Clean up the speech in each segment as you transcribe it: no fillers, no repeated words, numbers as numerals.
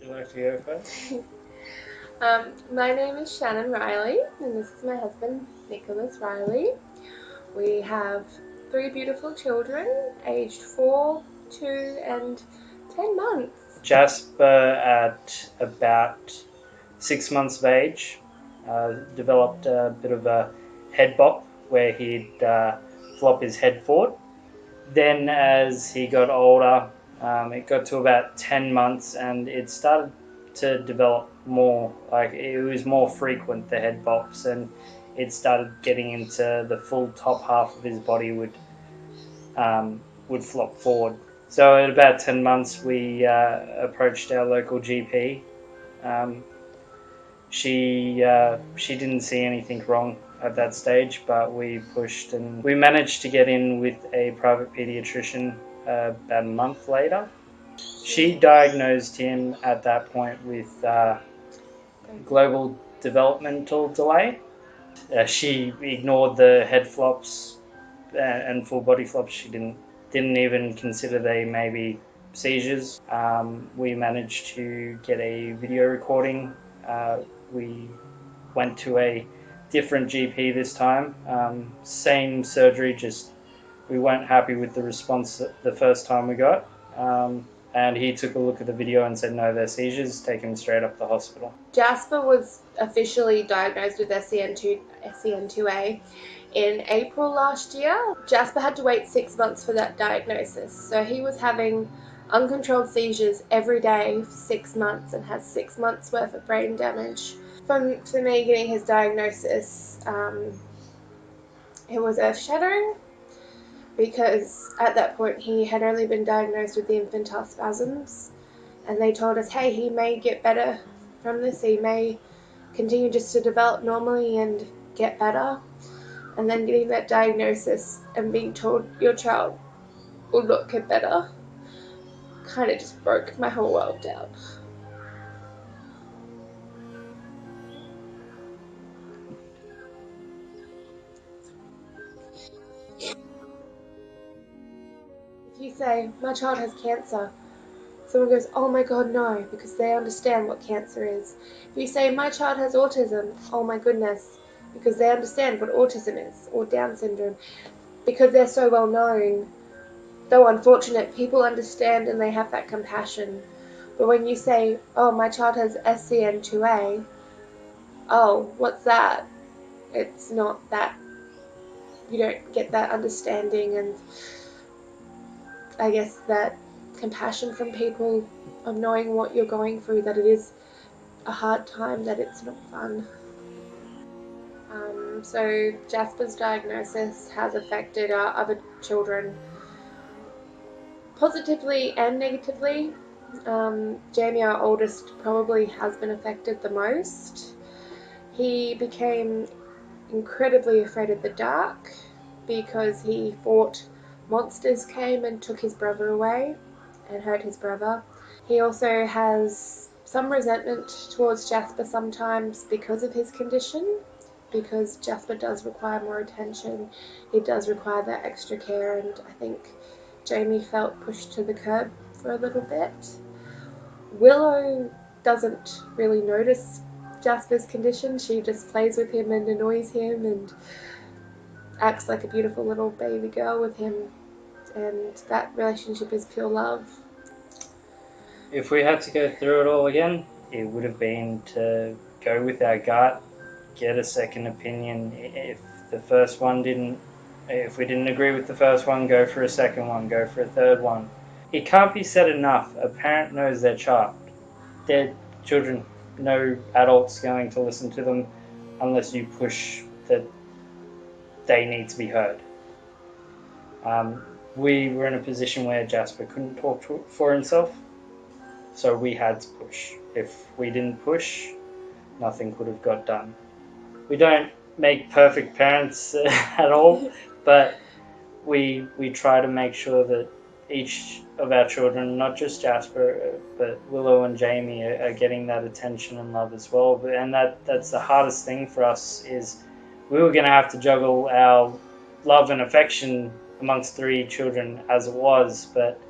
you like to go first? My name is Shannon Reilly, and this is my husband, Nicholas Reilly. We have 3 beautiful children, aged 4, 2, and 10 months. Jasper, at about 6 months of age, developed a bit of a head bop where he'd flop his head forward. Then, as he got older, it got to about 10 months and it started to develop more. Like, it was more frequent, the head bops, and it started getting into the full top half of his body would flop forward. So at about 10 months, we approached our local GP. She didn't see anything wrong at that stage, but we pushed and we managed to get in with a private pediatrician about a month later. She diagnosed him at that point with global developmental delay. She ignored the head flops and full body flops. She didn't even consider they may be seizures. We managed to get a video recording. We went to a different GP this time. Same surgery, just we weren't happy with the response the first time we got. And he took a look at the video and said, no, they're seizures, take him straight up to the hospital. Jasper was officially diagnosed with SCN2A in April last year. Jasper had to wait 6 months for that diagnosis, so he was having uncontrolled seizures every day for 6 months and has 6 months worth of brain damage. For me getting his diagnosis, it was earth-shattering because at that point he had only been diagnosed with the infantile spasms, and they told us, hey, he may get better from this, he may continue just to develop normally and get better. And then getting that diagnosis and being told your child will not get better kind of just broke my whole world down. If you say, my child has cancer, someone goes, oh my god, no, because they understand what cancer is. If you say, my child has autism, oh my goodness, because they understand what autism is, or Down syndrome. Because they're so well known, though unfortunate, people understand and they have that compassion. But when you say, oh, my child has SCN2A, oh, what's that? It's not that, you don't get that understanding and I guess that compassion from people of knowing what you're going through, that it is a hard time, that it's not fun. So Jasper's diagnosis has affected our other children positively and negatively. Jamie, our oldest, probably has been affected the most. He became incredibly afraid of the dark because he thought monsters came and took his brother away and hurt his brother. He also has some resentment towards Jasper sometimes because of his condition, because Jasper does require more attention, he does require that extra care, and I think Jamie felt pushed to the curb for a little bit. Willow doesn't really notice Jasper's condition. She just plays with him and annoys him and acts like a beautiful little baby girl with him, and that relationship is pure love. If we had to go through it all again, it would have been to go with our gut, get a second opinion. If we didn't agree with the first one, go for a second one, go for a third one. It can't be said enough. A parent knows their child. Their children, no adult's going to listen to them unless you push that they need to be heard. We were in a position where Jasper couldn't talk for himself, so we had to push. If we didn't push, nothing could have got done. We don't make perfect parents at all, but we try to make sure that each of our children, not just Jasper, but Willow and Jamie, are getting that attention and love as well. And that's the hardest thing for us, is we were going to have to juggle our love and affection amongst 3 children as it was, but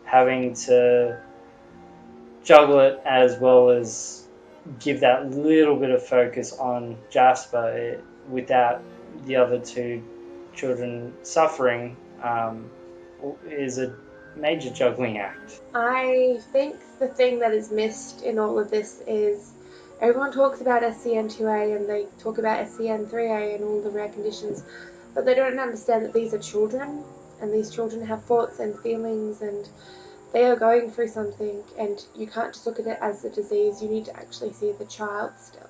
having to juggle it as well as give that little bit of focus on Jasper without the other two children suffering is a major juggling act. I think the thing that is missed in all of this is everyone talks about SCN2A and they talk about SCN3A and all the rare conditions, but they don't understand that these are children and these children have thoughts and feelings and they are going through something, and you can't just look at it as a disease. You need to actually see the child still.